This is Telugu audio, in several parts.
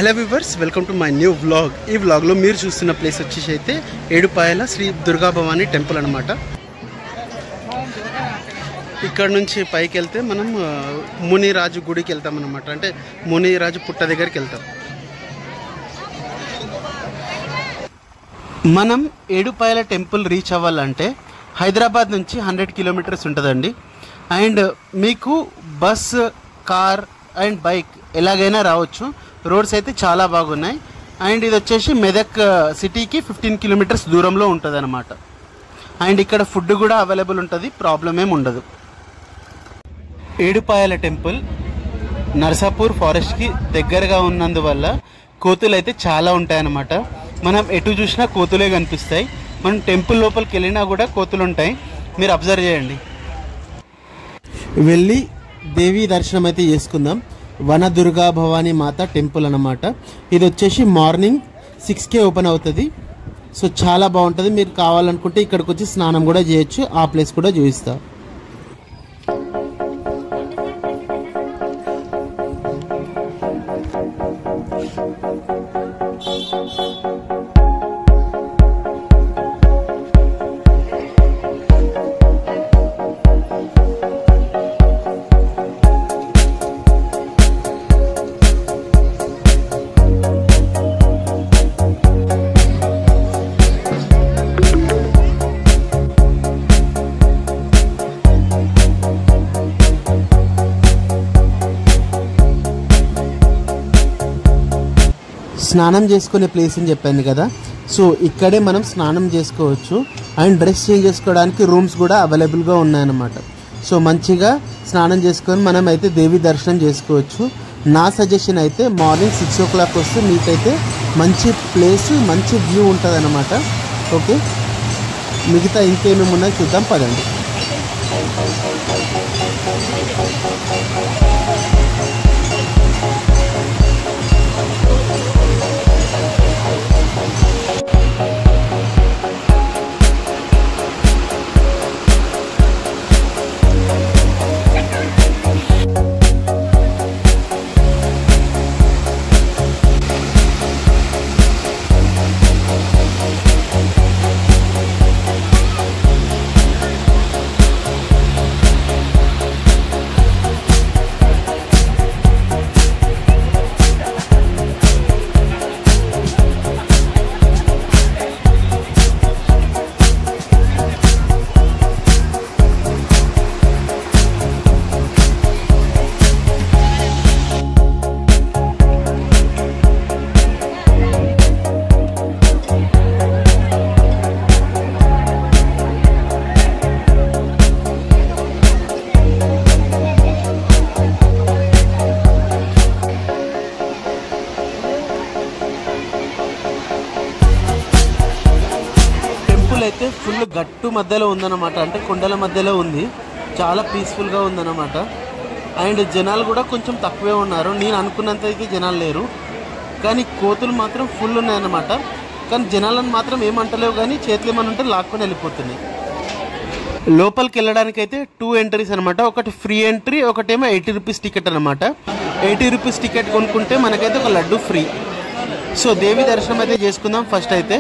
Hello viewers, welcome to my new vlog. ఈ వ్లాగ్లో మీరు చూస్తున్న ప్లేస్ వచ్చేసి అయితే ఏడుపాయల శ్రీ దుర్గా భవానీ టెంపుల్ అనమాట. ఇక్కడ నుంచి పైకి వెళ్తే మనం మునిరాజు గుడికి వెళ్తాం అనమాట. అంటే మునిరాజు పుట్ట దగ్గరికి వెళ్తాం. మనం ఏడుపాయల టెంపుల్ రీచ్ అవ్వాలంటే హైదరాబాద్ నుంచి 100 కిలోమీటర్స్ ఉంటుందండి. అండ్ మీకు బస్, కార్ అండ్ బైక్ ఎలాగైనా రావచ్చు. రోడ్స్ అయితే చాలా బాగున్నాయి. అండ్ ఇది వచ్చేసి మెదక్ సిటీకి 15 కిలోమీటర్స్ దూరంలో ఉంటుంది అనమాట. అండ్ ఇక్కడ ఫుడ్ కూడా అవైలబుల్ ఉంటుంది, ప్రాబ్లం ఏమి ఉండదు. ఏడుపాయల టెంపుల్ నర్సాపూర్ ఫారెస్ట్కి దగ్గరగా ఉన్నందువల్ల కోతులు అయితే చాలా ఉంటాయన్నమాట. మనం ఎటు చూసినా కోతులే కనిపిస్తాయి. మనం టెంపుల్ లోపలికి వెళ్ళినా కూడా కోతులు ఉంటాయి, మీరు అబ్జర్వ్ చేయండి. వెళ్ళి దేవి దర్శనం అయితే చేసుకుందాం. వన దుర్గా భవానీ మాత టెంపుల్ అన్నమాట. ఇది వచ్చేసి మార్నింగ్ 6కే ఓపెన్ అవుతుంది. సో చాలా బాగుంటుంది. మీరు కావాలనుకుంటే ఇక్కడికి వచ్చి స్నానం కూడా చేయొచ్చు. ఆ ప్లేస్ కూడా చూపిస్తా. స్నానం చేసుకునే ప్లేస్ అని చెప్పాను కదా. సో ఇక్కడే మనం స్నానం చేసుకోవచ్చు. అండ్ డ్రెస్ చేంజ్ చేసుకోవడానికి రూమ్స్ కూడా అవైలబుల్గా ఉన్నాయన్నమాట. సో మంచిగా స్నానం చేసుకొని మనం అయితే దేవి దర్శనం చేసుకోవచ్చు. నా సజెషన్ అయితే మార్నింగ్ 6 o'clock వస్తే మీకైతే మంచి ప్లేస్, మంచి వ్యూ ఉంటుంది అన్నమాట. ఓకే, మిగతా ఇంకేమేమి ఉన్నాయో చూద్దాం, పదండి. అయితే ఫుల్ గట్టు మధ్యలో ఉందన్నమాట. అంటే కొండల మధ్యలో ఉంది. చాలా పీస్ఫుల్గా ఉందన్నమాట. అండ్ జనాలు కూడా కొంచెం తక్కువే ఉన్నారు. నేను అనుకున్నంత అయితే జనాలు లేరు, కానీ కోతులు మాత్రం ఫుల్ ఉన్నాయన్నమాట. కానీ జనాలను మాత్రం ఏమంటలేవు, కానీ చేతులు ఏమని ఉంటే లాక్కొని వెళ్ళిపోతున్నాయి. లోపలికి వెళ్ళడానికి అయితే 2 ఎంట్రీస్ అనమాట. ఒకటి ఫ్రీ ఎంట్రీ, ఒకటేమో 80 రూపీస్ టికెట్ అనమాట. 80 రూపీస్ టికెట్ కొనుక్కుంటే మనకైతే ఒక లడ్డు ఫ్రీ. సో దేవి దర్శనం అయితే చేసుకుందాం ఫస్ట్ అయితే.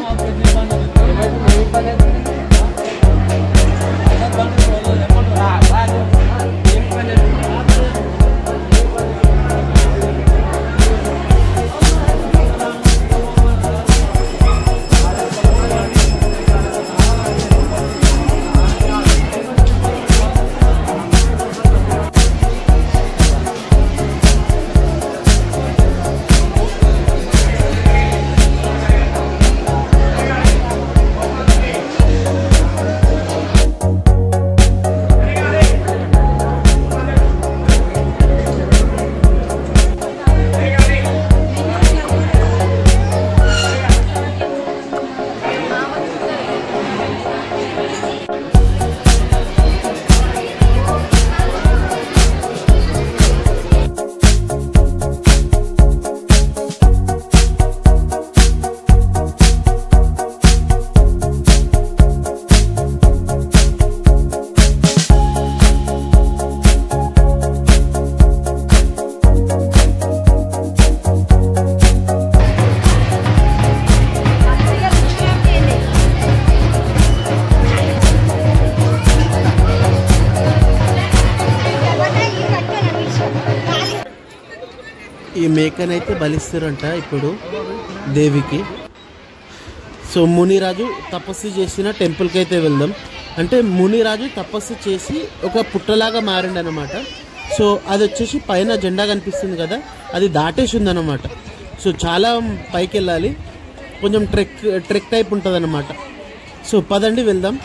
ఈ మేకనైతే బలిస్తారంట ఇప్పుడు దేవికి. సో మునిరాజు తపస్సు చేసిన టెంపుల్కి అయితే వెళ్దాం. అంటే మునిరాజు తపస్సు చేసి ఒక పుట్టలాగా మారిండు అనమాట. సో అది వచ్చేసి పైన జెండా కనిపిస్తుంది కదా, అది దాటేసి ఉందన్నమాట. సో చాలా పైకి వెళ్ళాలి, కొంచెం ట్రెక్ టైప్ ఉంటుంది అన్నమాట. సో పదండి వెళ్దాం.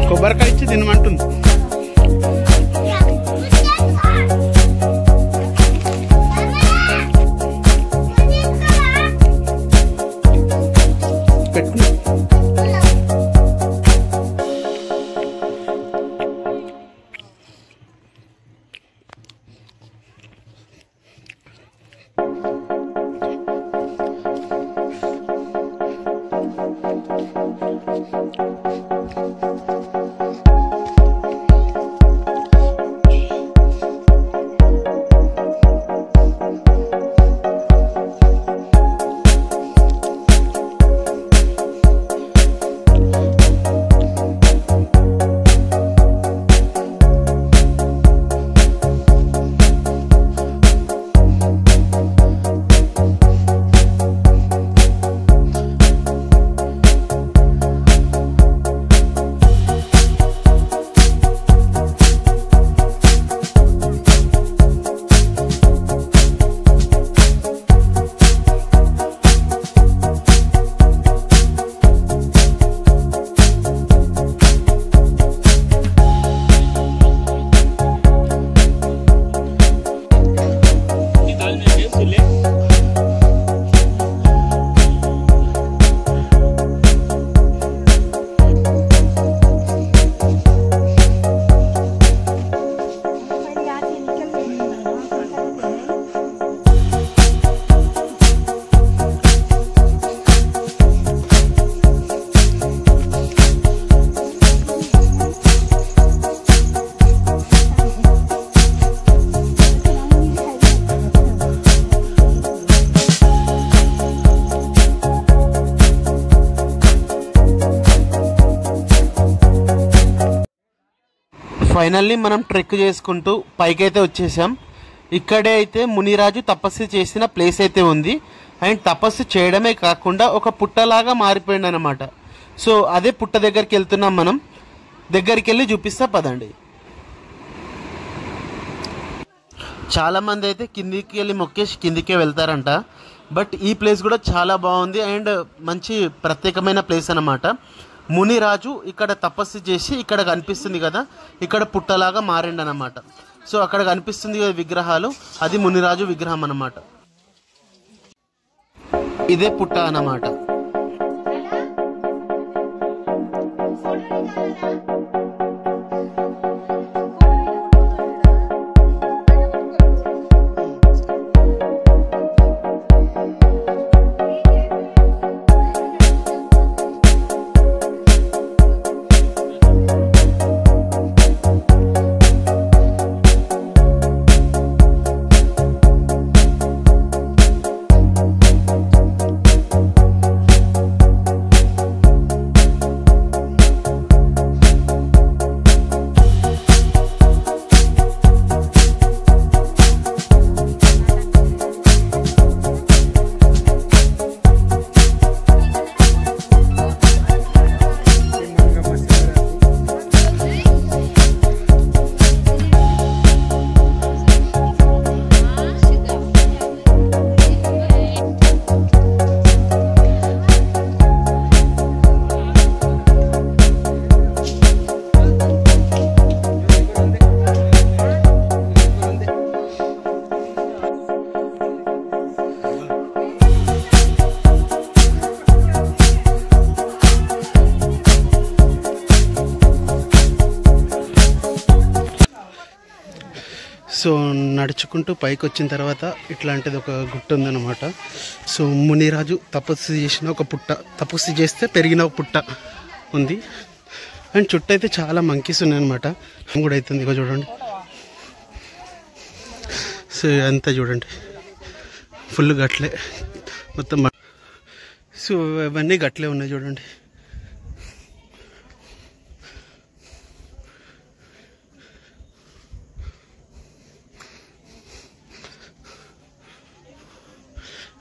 కొబ్బరికాయ ఇచ్చి తినమంటుంది. ఫైనల్లీ మనం ట్రెక్ చేసుకుంటూ పైకైతే వచ్చేసాం. ఇక్కడే అయితే మునిరాజు తపస్సు చేసిన ప్లేస్ అయితే ఉంది. అండ్ తపస్సు చేయడమే కాకుండా ఒక పుట్టలాగా మారిపోయింది అనమాట. సో అదే పుట్ట దగ్గరికి వెళ్తున్నాం. మనం దగ్గరికి వెళ్ళి చూపిస్తా పదండి. చాలామంది అయితే కిందికి వెళ్ళి మొక్కేసి కిందికే వెళ్తారంట. బట్ ఈ ప్లేస్ కూడా చాలా బాగుంది అండ్ మంచి ప్రత్యేకమైన ప్లేస్ అన్నమాట. మునిరాజు ఇక్కడ తపస్సు చేసి ఇక్కడ కనిపిస్తుంది కదా, ఇక్కడ పుట్టలాగా మారిండు అనమాట. సో అక్కడ కనిపిస్తుంది కదా విగ్రహాలు, అది మునిరాజు విగ్రహం అన్నమాట. ఇదే పుట్ట అన్నమాట. సో నడుచుకుంటూ పైకి వచ్చిన తర్వాత ఇట్లాంటిది ఒక గుట్ట ఉందన్నమాట. సో మునిరాజు తపస్సు చేసిన ఒక పుట్ట, తపస్సు చేస్తే పెరిగిన ఒక పుట్ట ఉంది. అండ్ చుట్టూ అయితే చాలా మంకీస్ ఉన్నాయన్నమాట. కూడా అవుతుంది ఇక చూడండి. సో అంతా చూడండి ఫుల్ గట్లే మొత్తం. సో ఇవన్నీ గట్లే ఉన్నాయి చూడండి.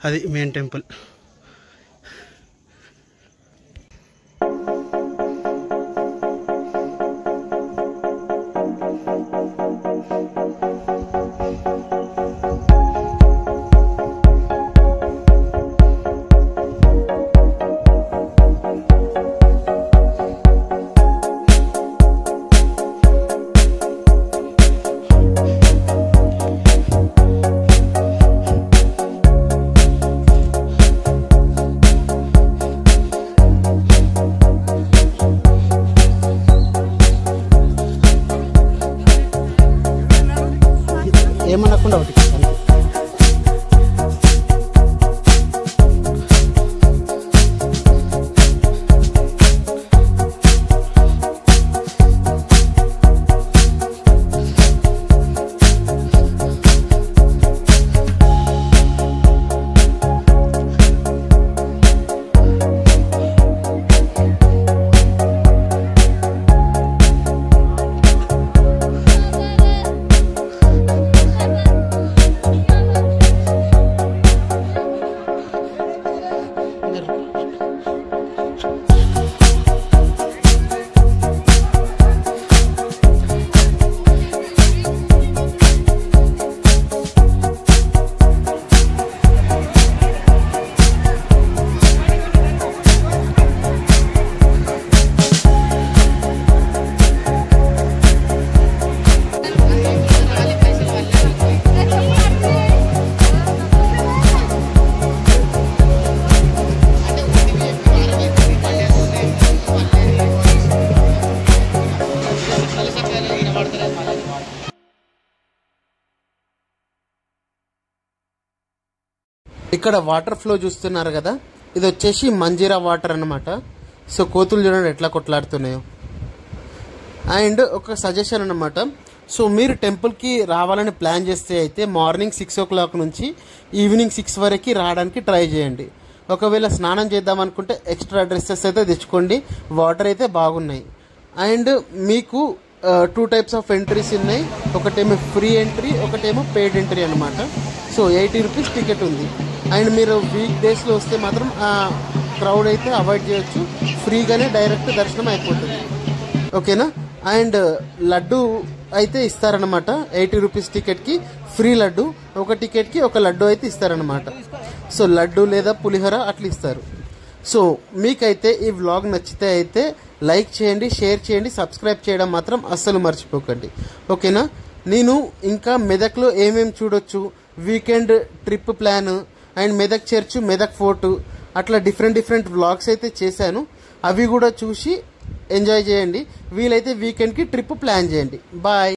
అది మెయిన్ టెంపుల్. ఏమనకుండా ఒకటి ఇక్కడ వాటర్ ఫ్లో చూస్తున్నారు కదా, ఇది వచ్చేసి మంజీరా వాటర్ అన్నమాట. సో కోతులు చూడండి ఎట్లా కొట్లాడుతున్నాయో. అండ్ ఒక సజెషన్ అన్నమాట, సో మీరు టెంపుల్కి రావాలని ప్లాన్ చేస్తే అయితే మార్నింగ్ 6 o'clock నుంచి ఈవినింగ్ 6 వరకు రావడానికి ట్రై చేయండి. ఒకవేళ స్నానం చేద్దాం అనుకుంటే ఎక్స్ట్రా డ్రెస్సెస్ అయితే తెచ్చుకోండి, వాటర్ అయితే బాగున్నాయి. అండ్ మీకు 2 టైప్స్ ఆఫ్ ఎంట్రీస్ ఉన్నాయి. ఒకటేమో ఫ్రీ ఎంట్రీ, ఒకటేమో పెయిడ్ ఎంట్రీ అనమాట. సో 80 రూపీస్ టికెట్ ఉంది. అండ్ మీరు వీక్ డేస్లో వస్తే మాత్రం ఆ క్రౌడ్ అయితే అవాయిడ్ చేయొచ్చు, ఫ్రీగానే డైరెక్ట్ దర్శనం అయిపోతుంది. ఓకేనా. అండ్ లడ్డు అయితే ఇస్తారనమాట. 80 రూపీస్ టికెట్కి ఫ్రీ లడ్డు, ఒక టికెట్కి ఒక లడ్డు అయితే ఇస్తారనమాట. సో లడ్డు లేదా పులిహోర అట్లా ఇస్తారు. సో మీకైతే ఈ వ్లాగ్ నచ్చితే అయితే లైక్ చేయండి, షేర్ చేయండి, సబ్స్క్రైబ్ చేయడం మాత్రం అస్సలు మర్చిపోకండి. ఓకేనా. నేను ఇంకా మెదక్లో ఏమేమి చూడొచ్చు, weekend trip plan and Medak church, Medak fort అట్లా డిఫరెంట్ వ్లాగ్స్ అయితే చేశాను. అవి కూడా చూసి ఎంజాయ్ చేయండి. వీలైతే వీకెండ్కి ట్రిప్ ప్లాన్ చేయండి. బాయ్.